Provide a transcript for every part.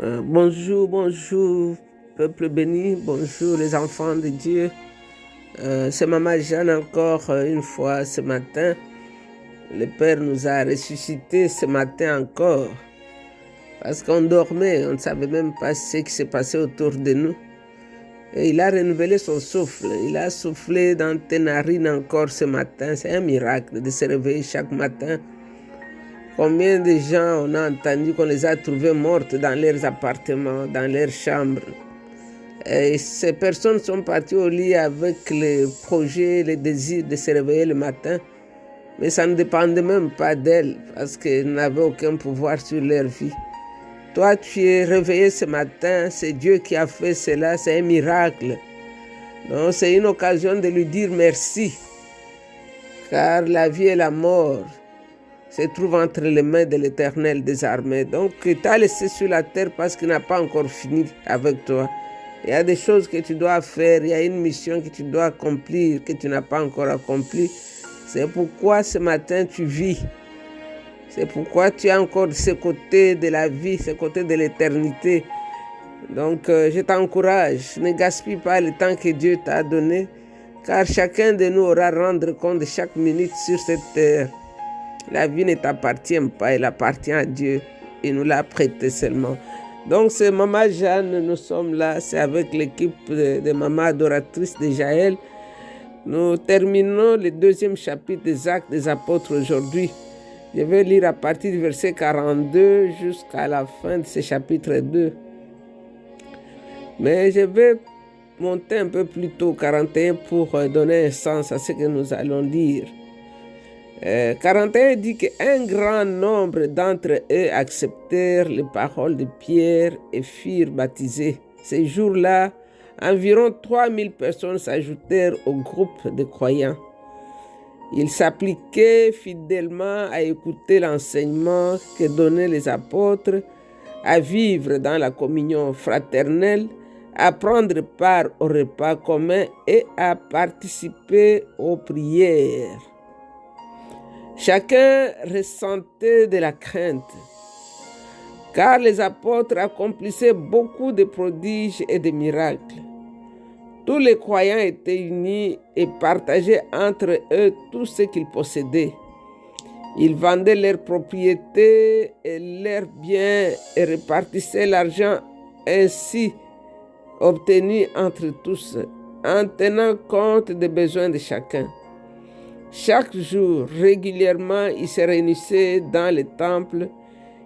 Bonjour, bonjour, peuple béni, bonjour les enfants de Dieu. C'est Maman Jeanne encore une fois ce matin. Le Père nous a ressuscités ce matin encore parce qu'on dormait, on ne savait même pas ce qui s'est passé autour de nous. Et il a renouvelé son souffle, il a soufflé dans tes narines encore ce matin. C'est un miracle de se réveiller chaque matin. Combien de gens on a entendu qu'on les a trouvés mortes dans leurs appartements, dans leurs chambres. Et ces personnes sont parties au lit avec le projet, le désir de se réveiller le matin. Mais ça ne dépendait même pas d'elles parce qu'elles n'avaient aucun pouvoir sur leur vie. Toi, tu es réveillé ce matin, c'est Dieu qui a fait cela, c'est un miracle. Donc c'est une occasion de lui dire merci. Car la vie et la mort se trouve entre les mains de l'Éternel des armées. Donc, il t'a laissé sur la terre parce qu'il n'a pas encore fini avec toi. Il y a des choses que tu dois faire, il y a une mission que tu dois accomplir, que tu n'as pas encore accomplie. C'est pourquoi ce matin tu vis. C'est pourquoi tu es encore de ce côté de la vie, ce côté de l'éternité. Donc, je t'encourage, ne gaspille pas le temps que Dieu t'a donné, car chacun de nous aura à rendre compte de chaque minute sur cette terre. La vie ne t'appartient pas, elle appartient à Dieu. Il nous l'a prêté seulement. Donc c'est Maman Jeanne, nous sommes là, c'est avec l'équipe de Maman Adoratrice de Jaël. Nous terminons le 2e chapitre des Actes des Apôtres aujourd'hui. Je vais lire à partir du verset 42 jusqu'à la fin de ce chapitre 2. Mais je vais monter un peu plus tôt, 41, pour donner un sens à ce que nous allons lire. 41 dit qu'un grand nombre d'entre eux acceptèrent les paroles de Pierre et furent baptisés. Ces jours-là, environ 3000 personnes s'ajoutèrent au groupe de croyants. Ils s'appliquaient fidèlement à écouter l'enseignement que donnaient les apôtres, à vivre dans la communion fraternelle, à prendre part au repas commun et à participer aux prières. Chacun ressentait de la crainte, car les apôtres accomplissaient beaucoup de prodiges et de miracles. Tous les croyants étaient unis et partageaient entre eux tout ce qu'ils possédaient. Ils vendaient leurs propriétés et leurs biens et répartissaient l'argent ainsi obtenu entre tous, en tenant compte des besoins de chacun. Chaque jour, régulièrement, ils se réunissaient dans le temple.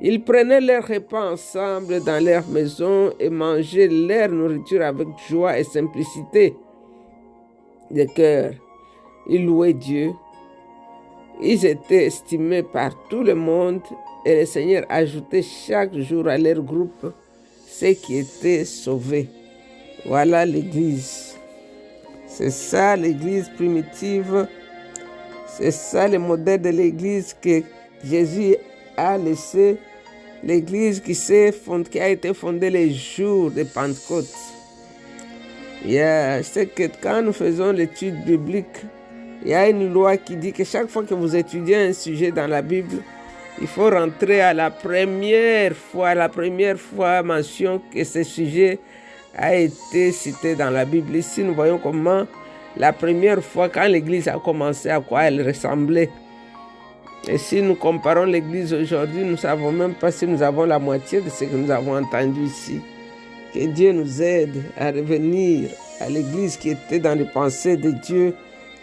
Ils prenaient leur repas ensemble dans leur maison et mangeaient leur nourriture avec joie et simplicité de cœur. Ils louaient Dieu. Ils étaient estimés par tout le monde et le Seigneur ajoutait chaque jour à leur groupe ceux qui étaient sauvés. Voilà l'Église. C'est ça l'Église primitive. C'est ça le modèle de l'Église que Jésus a laissé, l'Église qui a été fondée les jours de Pentecôte. C'est que quand nous faisons l'étude biblique, il y a une loi qui dit que chaque fois que vous étudiez un sujet dans la Bible, il faut rentrer à la première fois mention que ce sujet a été cité dans la Bible. Ici, nous voyons comment la première fois, quand l'Église a commencé, à quoi elle ressemblait. Et si nous comparons l'Église aujourd'hui, nous ne savons même pas si nous avons la moitié de ce que nous avons entendu ici. Que Dieu nous aide à revenir à l'Église qui était dans les pensées de Dieu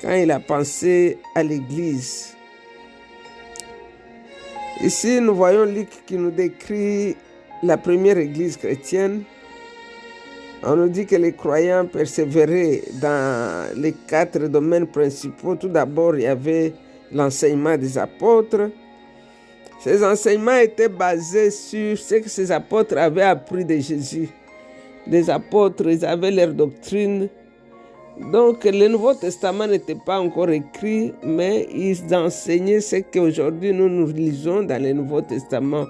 quand il a pensé à l'Église. Ici, nous voyons Luc qui nous décrit la première Église chrétienne. On nous dit que les croyants persévéraient dans les 4 domaines principaux. Tout d'abord, il y avait l'enseignement des apôtres. Ces enseignements étaient basés sur ce que ces apôtres avaient appris de Jésus. Les apôtres, ils avaient leur doctrine. Donc, le Nouveau Testament n'était pas encore écrit, mais ils enseignaient ce qu'aujourd'hui nous lisons dans le Nouveau Testament.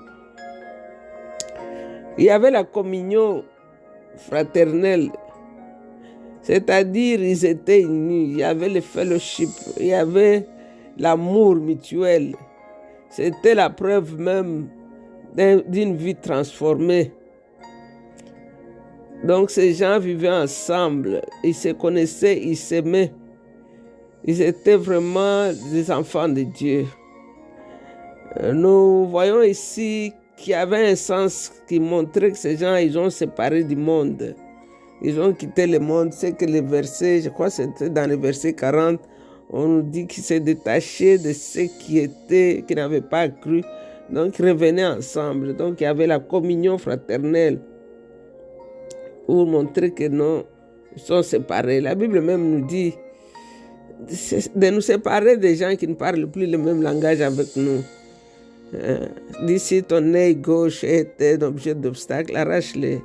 Il y avait la communion fraternelle, c'est-à-dire ils étaient unis, il y avait le fellowship, il y avait l'amour mutuel. C'était la preuve même d'une vie transformée. Donc ces gens vivaient ensemble, ils se connaissaient, ils s'aimaient. Ils étaient vraiment des enfants de Dieu. Nous voyons ici qu'il y avait un sens qui montrait que ces gens, ils ont séparé du monde. Ils ont quitté le monde. C'est que le verset, je crois que c'était dans le verset 40, on nous dit qu'ils s'est détaché de ceux qui n'avaient pas cru. Donc, ils revenaient ensemble. Donc, il y avait la communion fraternelle pour montrer que non, ils sont séparés. La Bible même nous dit de nous séparer des gens qui ne parlent plus le même langage avec nous. D'ici ton œil gauche est un objet d'obstacle, arrache-le.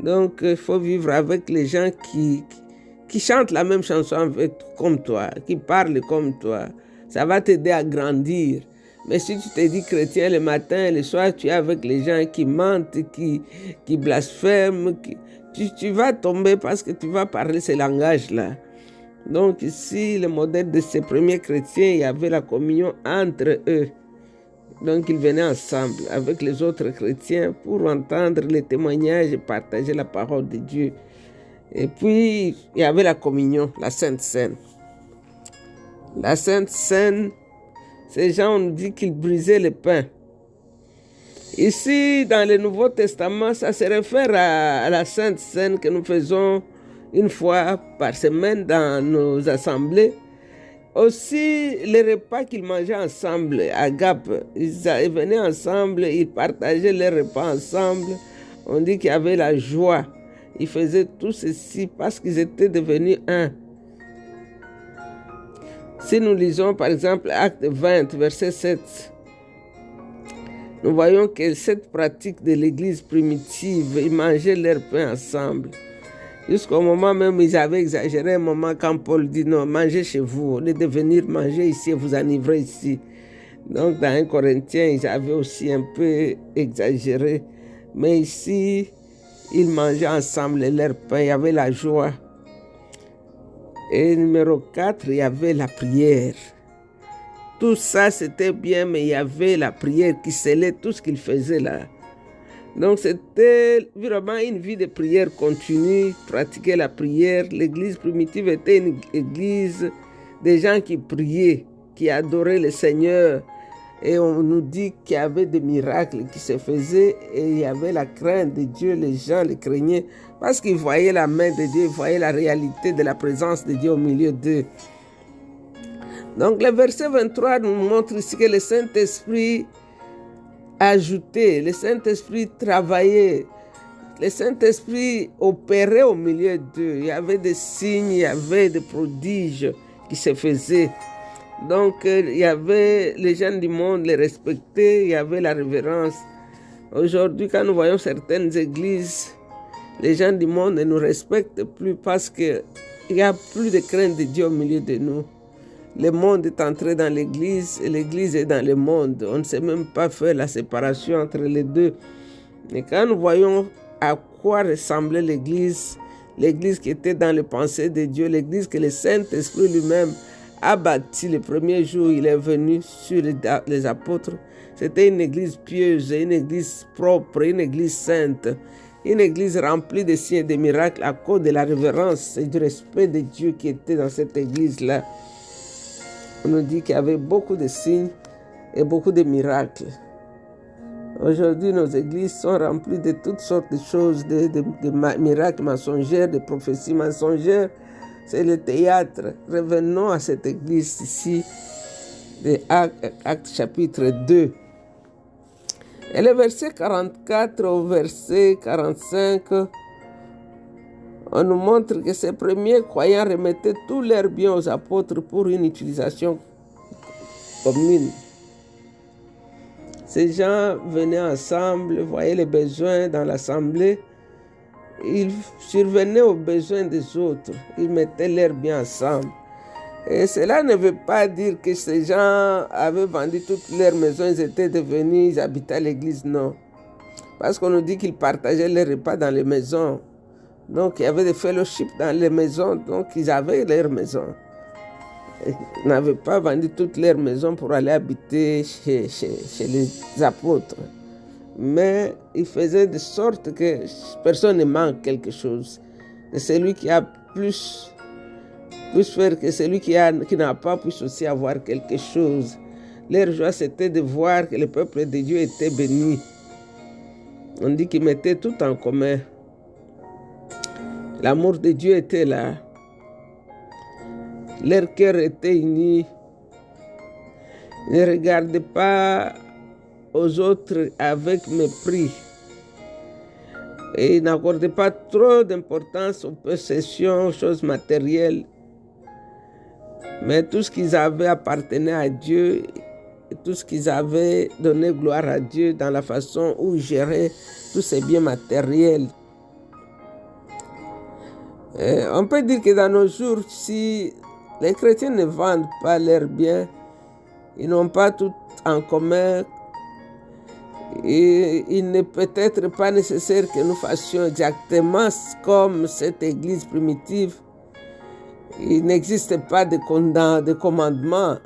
Donc, il faut vivre avec les gens qui chantent la même chanson comme toi, qui parlent comme toi. Ça va t'aider à grandir. Mais si tu te dis chrétien le matin et le soir, tu es avec les gens qui mentent, qui blasphèment, tu vas tomber parce que tu vas parler ce langage-là. Donc ici, le modèle de ces premiers chrétiens, il y avait la communion entre eux. Donc ils venaient ensemble avec les autres chrétiens pour entendre les témoignages et partager la parole de Dieu. Et puis, il y avait la communion, la Sainte Seine. La Sainte Seine, ces gens, on nous dit qu'ils brisaient le pain. Ici, dans le Nouveau Testament, ça se réfère à la Sainte Seine que nous faisons une fois par semaine dans nos assemblées. Aussi, les repas qu'ils mangeaient ensemble, agape, ils venaient ensemble, ils partageaient les repas ensemble. On dit qu'il y avait la joie. Ils faisaient tout ceci parce qu'ils étaient devenus un. Si nous lisons par exemple Acte 20, verset 7, nous voyons que cette pratique de l'église primitive, ils mangeaient leur pain ensemble. Jusqu'au moment même où ils avaient exagéré, un moment quand Paul dit non, mangez chez vous, au lieu de venir manger ici et vous enivrer ici. Donc dans 1 Corinthiens, ils avaient aussi un peu exagéré. Mais ici, ils mangeaient ensemble leur pain, il y avait la joie. Et numéro 4, il y avait la prière. Tout ça, c'était bien, mais il y avait la prière qui scellait tout ce qu'ils faisaient là. Donc c'était vraiment une vie de prière continue, pratiquer la prière. L'église primitive était une église des gens qui priaient, qui adoraient le Seigneur. Et on nous dit qu'il y avait des miracles qui se faisaient et il y avait la crainte de Dieu. Les gens les craignaient parce qu'ils voyaient la main de Dieu, ils voyaient la réalité de la présence de Dieu au milieu d'eux. Donc le verset 23 nous montre ici que le Saint-Esprit ajoutait, le Saint-Esprit travaillait, le Saint-Esprit opérait au milieu d'eux. Il y avait des signes, il y avait des prodiges qui se faisaient. Donc, il y avait les gens du monde les respectaient, il y avait la révérence. Aujourd'hui, quand nous voyons certaines églises, les gens du monde ne nous respectent plus parce qu'il n'y a plus de crainte de Dieu au milieu de nous. Le monde est entré dans l'église et l'église est dans le monde. On ne sait même pas faire la séparation entre les deux. Et quand nous voyons à quoi ressemblait l'église qui était dans les pensées de Dieu, l'église que le Saint-Esprit lui-même a bâti le premier jour, il est venu sur les apôtres. C'était une église pieuse, une église propre, une église sainte, une église remplie de signes et de miracles à cause de la révérence et du respect de Dieu qui était dans cette église-là. On nous dit qu'il y avait beaucoup de signes et beaucoup de miracles. Aujourd'hui, nos églises sont remplies de toutes sortes de choses, de miracles mensongers, de prophéties mensongères. C'est le théâtre. Revenons à cette église ici, de Actes chapitre 2. Et le verset 44 au verset 45, on nous montre que ces premiers croyants remettaient tous leurs biens aux apôtres pour une utilisation commune. Ces gens venaient ensemble, voyaient les besoins dans l'assemblée. Ils survenaient aux besoins des autres. Ils mettaient leurs biens ensemble. Et cela ne veut pas dire que ces gens avaient vendu toutes leurs maisons, ils étaient devenus, ils habitaient à l'église, non. Parce qu'on nous dit qu'ils partageaient les repas dans les maisons. Donc il y avait des fellowships dans les maisons, donc ils avaient leurs maisons. Ils n'avaient pas vendu toutes leurs maisons pour aller habiter chez les apôtres. mais il faisait de sorte que personne ne manque quelque chose. Et celui qui a plus faire que celui qui n'a pas puisse aussi avoir quelque chose. Leur joie, c'était de voir que le peuple de Dieu était béni. On dit qu'ils mettaient tout en commun. L'amour de Dieu était là. Leur cœur était uni. Ils ne regardaient pas aux autres avec mépris. Et ils n'accordaient pas trop d'importance aux possessions, aux choses matérielles. Mais tout ce qu'ils avaient appartenait à Dieu. Et tout ce qu'ils avaient donné gloire à Dieu dans la façon où ils géraient tous ces biens matériels. On peut dire que dans nos jours, si les chrétiens ne vendent pas leurs biens, ils n'ont pas tout en commun, et il n'est peut-être pas nécessaire que nous fassions exactement comme cette église primitive. Il n'existe pas de commandement,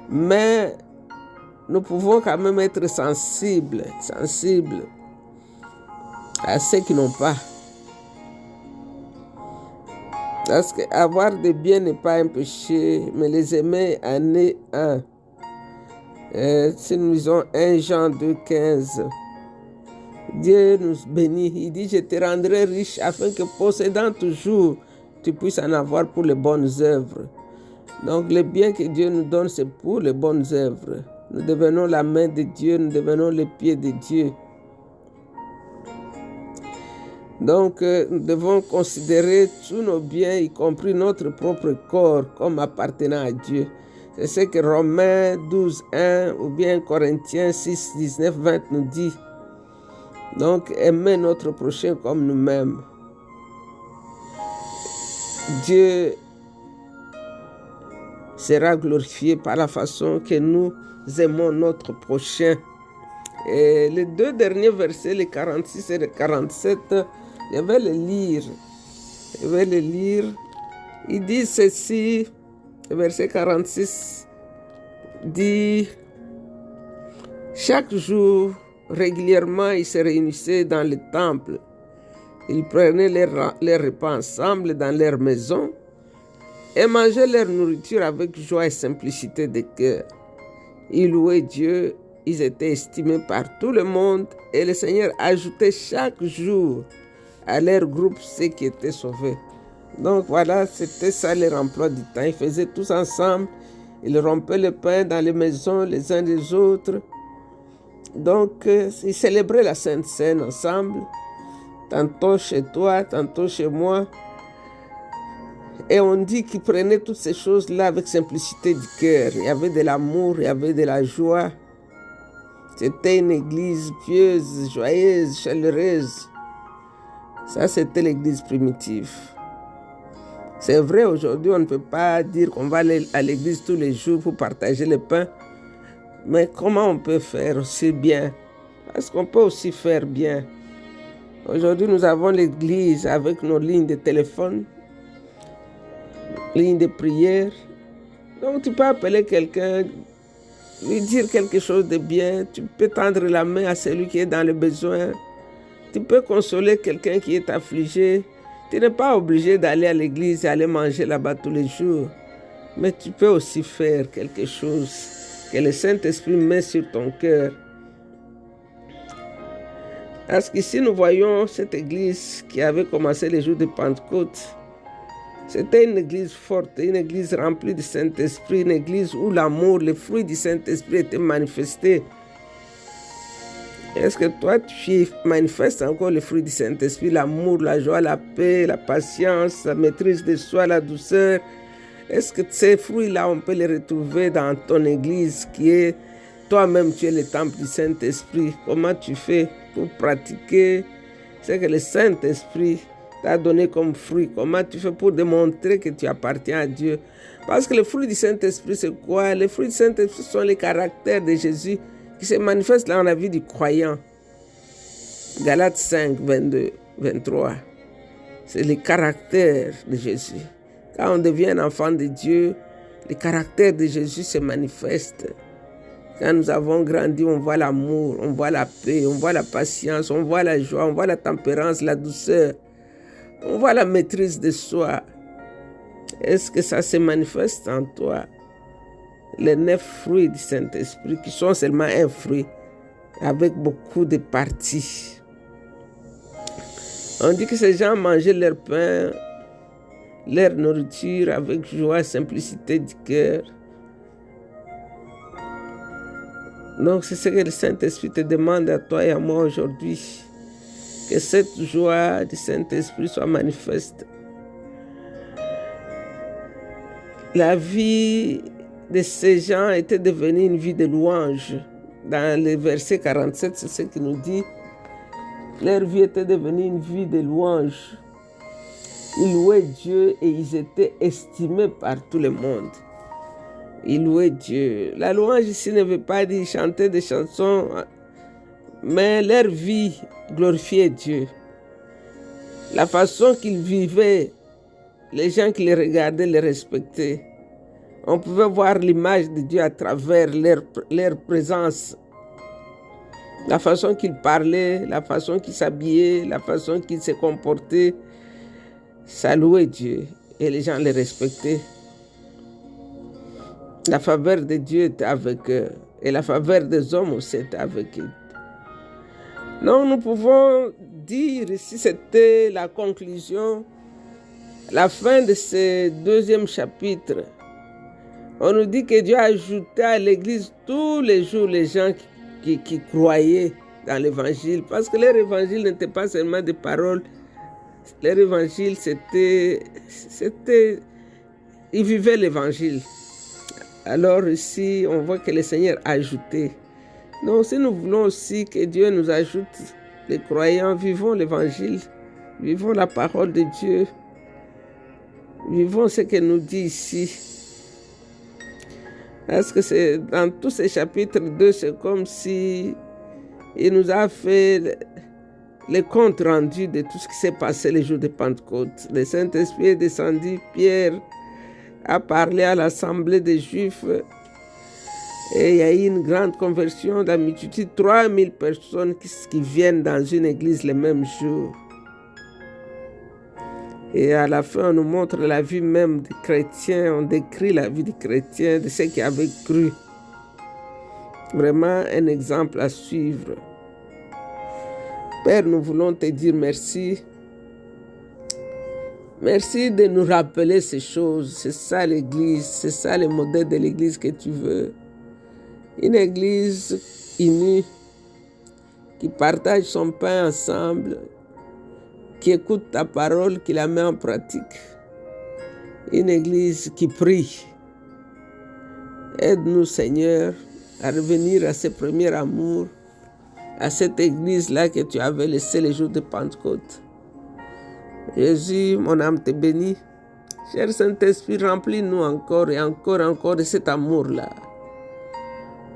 mais nous pouvons quand même être sensibles à ceux qui n'ont pas. Parce qu'avoir des biens n'est pas un péché, mais les aimer en est un. Si nous lisons 1 Jean 2,15, Dieu nous bénit. Il dit, je te rendrai riche afin que possédant toujours, tu puisses en avoir pour les bonnes œuvres. Donc les biens que Dieu nous donne, c'est pour les bonnes œuvres. Nous devenons la main de Dieu, nous devenons les pieds de Dieu. Donc nous devons considérer tous nos biens, y compris notre propre corps, comme appartenant à Dieu. C'est ce que Romains 12,1 ou bien Corinthiens 6, 19, 20 nous dit. Donc aimer notre prochain comme nous-mêmes. Dieu sera glorifié par la façon que nous aimons notre prochain. Et les deux derniers versets, les 46 et les 47, je vais les lire. Il dit ceci, verset 46, dit « Chaque jour, régulièrement, ils se réunissaient dans le temple. Ils prenaient les repas ensemble dans leur maison et mangeaient leur nourriture avec joie et simplicité de cœur. Ils louaient Dieu, ils étaient estimés par tout le monde et le Seigneur ajoutait chaque jour à leur groupe ceux qui étaient sauvés. » Donc voilà, c'était ça leur emploi du temps. Ils faisaient tous ensemble, ils rompaient le pain dans les maisons les uns des autres. Donc ils célébraient la Sainte Seine ensemble, tantôt chez toi, tantôt chez moi. Et on dit qu'ils prenaient toutes ces choses-là avec simplicité du cœur. Il y avait de l'amour, il y avait de la joie. C'était une église pieuse, joyeuse, chaleureuse. Ça, c'était l'église primitive. C'est vrai, aujourd'hui, on ne peut pas dire qu'on va aller à l'église tous les jours pour partager le pain. Mais comment on peut faire aussi bien? Parce qu'on peut aussi faire bien. Aujourd'hui, nous avons l'église avec nos lignes de téléphone, lignes de prière. Donc, tu peux appeler quelqu'un, lui dire quelque chose de bien. Tu peux tendre la main à celui qui est dans le besoin. Tu peux consoler quelqu'un qui est affligé. Tu n'es pas obligé d'aller à l'église et aller manger là-bas tous les jours. Mais tu peux aussi faire quelque chose que le Saint-Esprit met sur ton cœur. Parce qu'ici, nous voyons cette église qui avait commencé les jours de Pentecôte. C'était une église forte, une église remplie du Saint-Esprit, une église où l'amour, les fruits du Saint-Esprit étaient manifestés. Est-ce que toi, tu manifestes encore les fruits du Saint-Esprit, l'amour, la joie, la paix, la patience, la maîtrise de soi, la douceur? Est-ce que ces fruits-là, on peut les retrouver dans ton église qui est, toi-même, tu es le temple du Saint-Esprit? Comment tu fais pour pratiquer ce que le Saint-Esprit t'a donné comme fruit? Comment tu fais pour démontrer que tu appartiens à Dieu? Parce que les fruits du Saint-Esprit, c'est quoi? Les fruits du Saint-Esprit sont les caractères de Jésus qui se manifestent dans la vie du croyant. Galates 5, 22, 23. C'est les caractères de Jésus. Quand on devient un enfant de Dieu, les caractères de Jésus se manifestent. Quand nous avons grandi, on voit l'amour, on voit la paix, on voit la patience, on voit la joie, on voit la tempérance, la douceur. On voit la maîtrise de soi. Est-ce que ça se manifeste en toi? Les 9 fruits du Saint-Esprit qui sont seulement un fruit avec beaucoup de parties. On dit que ces gens mangeaient leur pain, leur nourriture avec joie, simplicité du cœur. Donc c'est ce que le Saint-Esprit te demande à toi et à moi aujourd'hui. Que cette joie du Saint-Esprit soit manifeste. La vie de ces gens était devenue une vie de louange. Dans le verset 47, c'est ce qu'il nous dit. Leur vie était devenue une vie de louange. Ils louaient Dieu et ils étaient estimés par tout le monde. Ils louaient Dieu. La louange ici ne veut pas dire chanter des chansons, mais leur vie glorifiait Dieu. La façon qu'ils vivaient, les gens qui les regardaient les respectaient. On pouvait voir l'image de Dieu à travers leur présence. La façon qu'ils parlaient, la façon qu'ils s'habillaient, la façon qu'ils se comportaient, ça louait Dieu et les gens les respectaient. La faveur de Dieu était avec eux et la faveur des hommes aussi était avec eux. Non, nous pouvons dire ici, c'était la conclusion, la fin de ce 2e chapitre. On nous dit que Dieu a ajouté à l'Église tous les jours les gens qui croyaient dans l'Évangile, parce que leur Évangile n'était pas seulement des paroles, leur Évangile c'était ils vivaient l'Évangile. Alors ici, on voit que le Seigneur a ajouté. Donc si nous voulons aussi que Dieu nous ajoute les croyants, vivons l'Évangile, vivons la parole de Dieu, vivons ce qu'il nous dit ici. Parce que c'est dans tous ces chapitres 2, c'est comme si il nous a fait le compte rendu de tout ce qui s'est passé les jours de Pentecôte. Le Saint-Esprit est descendu, Pierre a parlé à l'assemblée des Juifs et il y a eu une grande conversion de la multitude, 3000 personnes qui viennent dans une église le même jour. Et à la fin, on nous montre la vie même des chrétiens, on décrit la vie des chrétiens, de ceux qui avaient cru. Vraiment un exemple à suivre. Père, nous voulons te dire merci. Merci de nous rappeler ces choses. C'est ça l'Église, c'est ça le modèle de l'Église que tu veux. Une Église unie, qui partage son pain ensemble, qui écoute ta parole, qui la met en pratique. Une Église qui prie. Aide-nous, Seigneur, à revenir à ce premier amour, à cette Église-là que tu avais laissée les jours de Pentecôte. Jésus, mon âme te bénit. Cher Saint-Esprit, remplis-nous encore et encore de cet amour-là.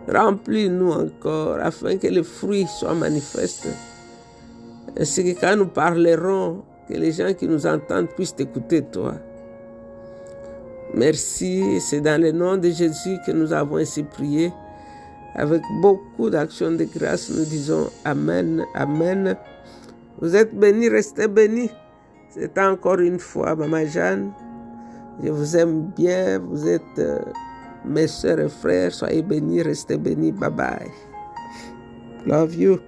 Remplis-nous encore afin que les fruits soient manifestes. Ainsi que quand nous parlerons, que les gens qui nous entendent puissent t'écouter, toi. Merci, c'est dans le nom de Jésus que nous avons ainsi prié. Avec beaucoup d'actions de grâce, nous disons Amen, Amen. Vous êtes bénis, restez bénis. C'est encore une fois, Maman Jeanne. Je vous aime bien, vous êtes mes soeurs et frères. Soyez bénis, restez bénis. Bye bye. Love you.